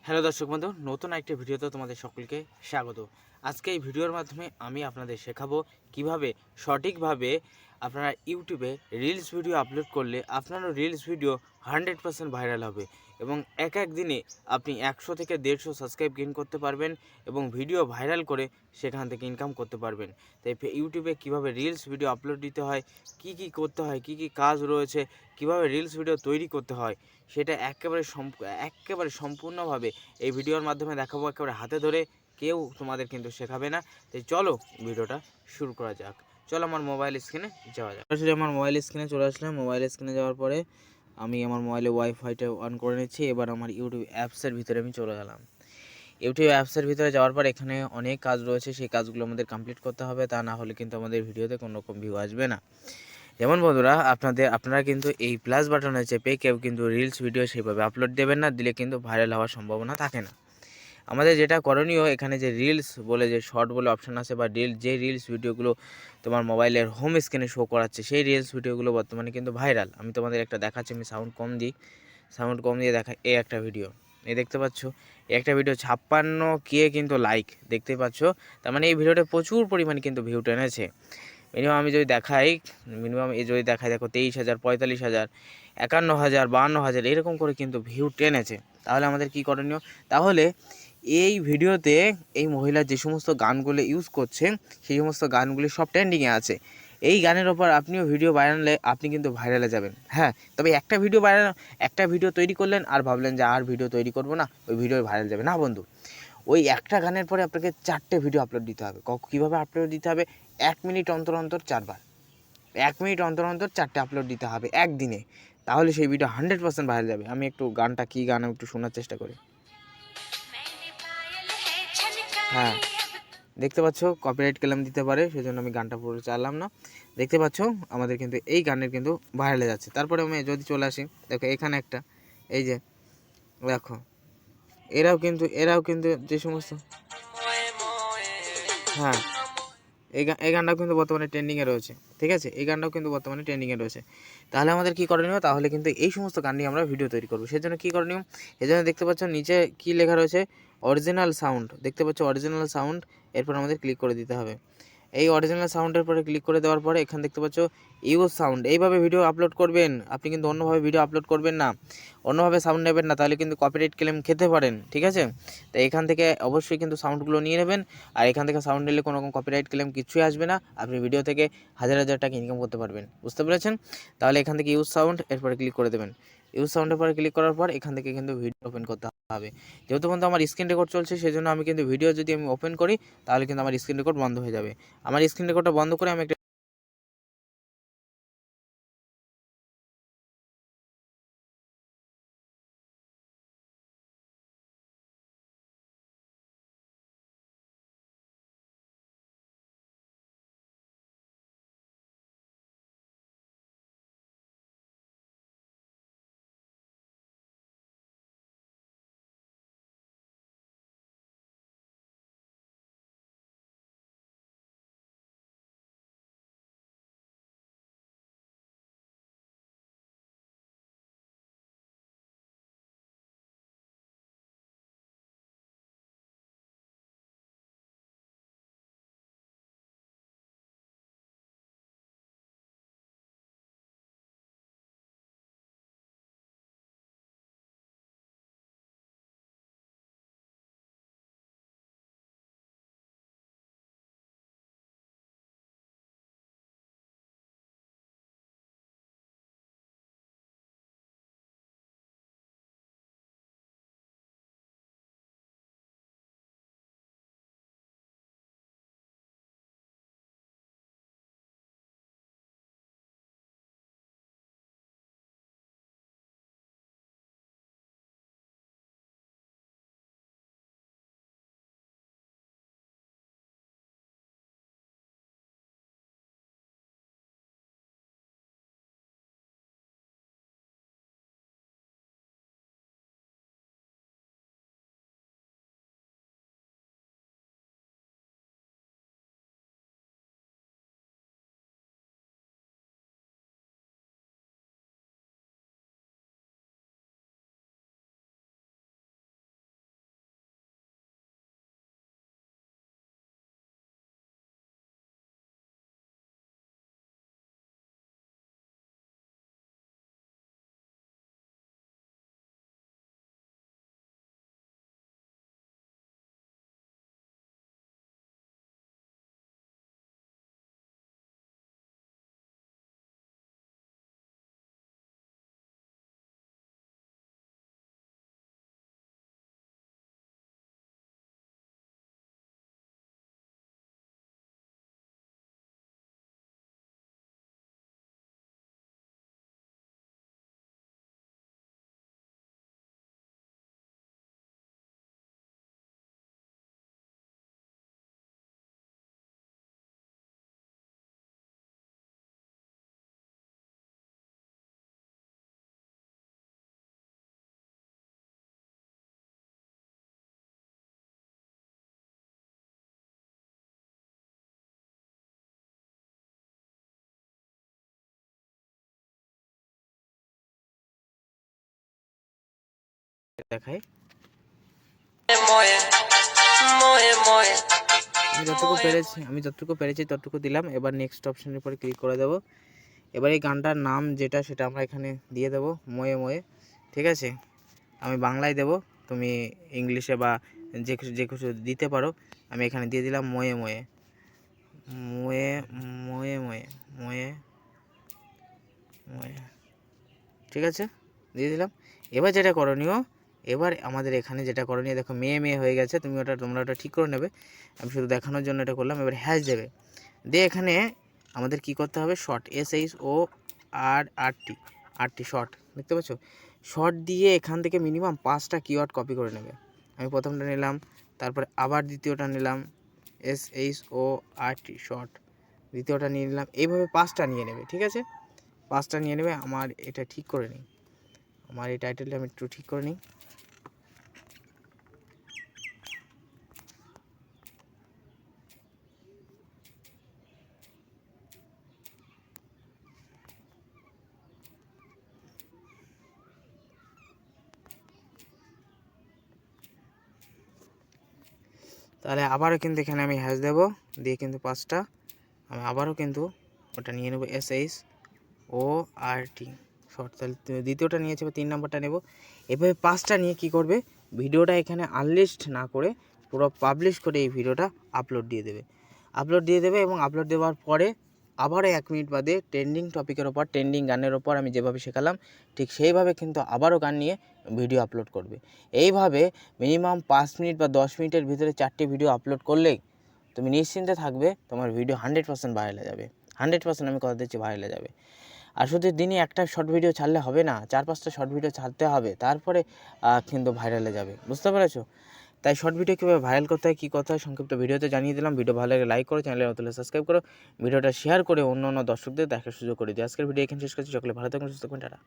Hello দর্শক বন্ধু, নতুন একটি ভিডিওতে তোমাদের সকলকে স্বাগত। আজকে এই ভিডিওর মাধ্যমে আমি আপনাদের শেখাবো কিভাবে সঠিকভাবে আপনারা ইউটিউবে রিলস ভিডিও আপলোড করলে আপনারও রিলস ভিডিও 100% ভাইরাল হবে এবং এক দিনে আপনি 100 থেকে 150 সাবস্ক্রাইব গেইন করতে পারবেন এবং ভিডিও ভাইরাল করে সেখান থেকে ইনকাম করতে পারবেন। তাই ইউটিউবে কিভাবে রিলস ভিডিও আপলোড দিতে হয়, কি করতে হয়, কি কাজ রয়েছে, কিভাবে রিলস ভিডিও তৈরি করতে হয়, সেটা একেবারে সম্পূর্ণভাবে এই ভিডিওর মাধ্যমে দেখাবো, একেবারে হাতে ধরে। কেউ তোমাদের কিন্তু শেখাবে না। তাই চলো ভিডিওটা শুরু করা যাক। চলো আমার মোবাইল স্ক্রিনে যাওয়া যাক। আসলে আমার মোবাইল স্ক্রিনে চলে আসলাম। মোবাইল স্ক্রিনে যাওয়ার পরে আমি আমার মোবাইলে ওয়াইফাইটা অন করে নিচ্ছি। এবার আমার ইউটিউব অ্যাপসের ভিতরে আমি চলে গেলাম। ইউটিউব অ্যাপসের ভিতরে যাওয়ার পর এখানে অনেক কাজ রয়েছে, সেই কাজগুলো আমাদের কমপ্লিট করতে হবে, তা না হলে কিন্তু আমাদের ভিডিওতে কোনো রকম ভিউ আসবে না। যেমন বন্ধুরা, আপনারা কিন্তু এই প্লাস বাটনে চেপে কেউ কিন্তু রিলস ভিডিও সেভাবে আপলোড দেবেন না, দিলে কিন্তু ভাইরাল হওয়ার সম্ভাবনা থাকে না। আমাদের যেটা করণীয়, এখানে যে রিলস বলে যে শর্ট বলে অপশান আছে বা যে রিলস ভিডিওগুলো তোমার মোবাইলের হোম স্ক্রিনে শো করাচ্ছে, সেই রিলস ভিডিওগুলো বর্তমানে কিন্তু ভাইরাল। আমি তোমাদের একটা দেখাচ্ছি, আমি সাউন্ড কম দিয়ে দেখা। এই একটা ভিডিও, এই দেখতে পাচ্ছ, এই একটা ভিডিও 56K কিন্তু লাইক দেখতে পাচ্ছ। তার মানে এই ভিডিওটা প্রচুর পরিমাণে কিন্তু ভিউ টেনেছে। মিনিমাম আমি যদি দেখাই, দেখো 23,000, 45,000, 51,000, 52,000 এরকম করে কিন্তু ভিউ টেনেছে। তাহলে আমাদের কি করণীয়? তাহলে এই ভিডিওতে এই মহিলা যে সমস্ত গানগুলো ইউজ করছে, সেই সমস্ত গানগুলি সব ট্রেন্ডিংয়ে আছে। এই গানের ওপর আপনিও ভিডিও বানালে আপনি কিন্তু ভাইরালে যাবেন। হ্যাঁ, তবে একটা ভিডিও তৈরি করলেন আর ভাবলেন যে আর ভিডিও তৈরি করব না, ওই ভিডিও ভাইরাল যাবে না বন্ধু। ওই একটা গানের পরে আপনাকে 4টে ভিডিও আপলোড দিতে হবে। কীভাবে আপলোড দিতে হবে? 1 মিনিট অন্তর 4বার, 1 মিনিট অন্তর 4টে আপলোড দিতে হবে একদিনে। তাহলে সেই ভিডিও 100% ভাইরাল যাবে। আমি একটু গানটা, কী গান, একটু শোনার চেষ্টা করি। হ্যাঁ, দেখতে পাচ্ছ কপিরাইট ক্লেম দিতে পারে, সেজন্য আমি গানটা পুরো চালাম না। দেখতে পাচ্ছ আমাদের কিন্তু এই গানের কিন্তু ভাইরালে যাচ্ছে। তারপরে আমি যদি চলে আসি, দেখো এখানে একটা, এই যে দেখো, এরাও কিন্তু যে সমস্ত, হ্যাঁ, এই গানটাও কিন্তু বর্তমানে ট্রেন্ডিংয়ে রয়েছে। ঠিক আছে, এই গানটাও কিন্তু বর্তমানে ট্রেন্ডিংয়ে রয়েছে। তাহলে আমাদের কী করণীয়? তাহলে কিন্তু এই সমস্ত গান নিয়ে আমরা ভিডিও তৈরি করবো। সেজন্য কী করণীয়? এজন্য দেখতে পাচ্ছ নিচে কী লেখা রয়েছে, অরিজিনাল সাউন্ড। দেখতে পাচ্ছ অরিজিনাল সাউন্ড, এরপর আমাদের ক্লিক করে দিতে হবে। এই অরিজিনাল সাউন্ডের পরে ক্লিক করে দেওয়ার পরে এখানে দেখতে পাচ্ছ ইউজ সাউন্ড। এইভাবে ভিডিও আপলোড করবেন আপনি, কিন্তু অন্যভাবে ভিডিও আপলোড করবেন না, অন্যভাবে সাউন্ড নেবেন না, তাহলে কিন্তু কপিরাইট ক্লেম খেতে পারেন। ঠিক আছে, তো এখান থেকে অবশ্যই কিন্তু সাউন্ডগুলো নিয়ে নেবেন। আর এখান থেকে সাউন্ড নিলে কোনো রকম কপিরাইট ক্লেম কিছুই আসবে না। আপনি ভিডিও থেকে হাজার টাকা ইনকাম করতে পারবেন। বুঝতে পেরেছেন? তাহলে এখান থেকে ইউজ সাউন্ড, এরপরে ক্লিক করে দেবেন। ইউজ সাউন্ডের পরে ক্লিক করার পর এখান থেকে কিন্তু ভিডিও ওপেন করতে হবে। যেহেতু বন্ধু আমার স্ক্রিন রেকর্ড চলছে, সেই জন্য আমি কিন্তু ভিডিও যদি আমি ওপেন করি, তাহলে কিন্তু আমার স্ক্রিন রেকর্ড বন্ধ হয়ে যাবে। আমার স্ক্রিন রেকর্ডটা বন্ধ করে আমি একটা দেখাই। আমি যতটুকু পেরেছি ততটুকু দিলাম। এবার নেক্সট অপশনের উপরে ক্লিক করে দেবো। এবার এই গানটার নাম যেটা সেটা আমরা এখানে দিয়ে দেবো, ময়ে ময়ে। ঠিক আছে, আমি বাংলায় দেবো, তুমি ইংলিশে বা যে কিছু দিতে পারো। আমি এখানে দিয়ে দিলাম ময়ে ময়ে, ময়ে ময়ে ময়ে ময়ে ময়ে। ঠিক আছে, দিয়ে দিলাম। এবার যেটা করণীয়, এবার আমাদের এখানে যেটা করণীয়, দেখো মেয়ে মেয়ে হয়ে গেছে, তোমরা ওটা ঠিক করে নেবে। আমি শুধু দেখানোর জন্য এটা করলাম। এবার হ্যাশ দেবে, দিয়ে এখানে আমাদের কি করতে হবে, শর্ট, SHORT শর্ট, দেখতে পাচ্ছ? শর্ট দিয়ে এখান থেকে মিনিমাম 5টা কিওয়ার্ড কপি করে নেবে। আমি প্রথমটা নিলাম, তারপরে আবার দ্বিতীয়টা নিলাম SHORT শর্ট, দ্বিতীয়টা নিয়ে নিলাম, এইভাবে 5টা নিয়ে নেবে। ঠিক আছে, 5টা নিয়ে নেবে। আমার এটা ঠিক করে নিই, আমার এই টাইটেলটা আমি একটু ঠিক করে নিই। তাহলে আবারও কিন্তু এখানে আমি হ্যাশ দেবো, দিয়ে কিন্তু 5টা আমি আবারও কিন্তু ওটা নিয়ে নেবো SHORT শর্ট। তাহলে দ্বিতীয়টা নিয়েছে, 3 নম্বরটা নেব। এভাবে 5টা নিয়ে কি করবে, ভিডিওটা এখানে আনলিস্ট না করে পুরো পাবলিশ করে এই ভিডিওটা আপলোড দিয়ে দেবে এবং আপলোড দেওয়ার পরে আবারও 1 মিনিট বাদে ট্রেন্ডিং টপিকের ওপর, ট্রেন্ডিং গানের ওপর আমি যেভাবে শেখালাম ঠিক সেইভাবে কিন্তু আবারও গান নিয়ে ভিডিও আপলোড করবে। এইভাবে মিনিমাম 5 মিনিট বা 10 মিনিটের ভিতরে 4টি ভিডিও আপলোড করলেই তুমি নিশ্চিন্তে থাকবে তোমার ভিডিও 100% ভাইরালে যাবে। 100% আমি কথা দিচ্ছি ভাইরালে যাবে। আর শুধু দিনে একটা শর্ট ভিডিও ছাড়লে হবে না, 4-5টা শর্ট ভিডিও ছাড়তে হবে, তারপরে কিন্তু ভাইরালে যাবে। বুঝতে পেরেছো? তাই শর্ট ভিডিও কীভাবে ভাইরাল করতে হয়, কী কথা হয় সংক্ষিপ্ত ভিডিওতে জানিয়ে দিলাম। ভিডিও ভালো লাগে লাইক করো, চ্যানেলে নতুন হলে সাবস্ক্রাইব করো, ভিডিওটা শেয়ার করে অন্য দর্শকদের দেখার সুযোগ করে দিও। আজকের ভিডিও এখানে শেষ করছি। সকলে ভালো থাকুন, সুস্থ থাকুন, টাটা।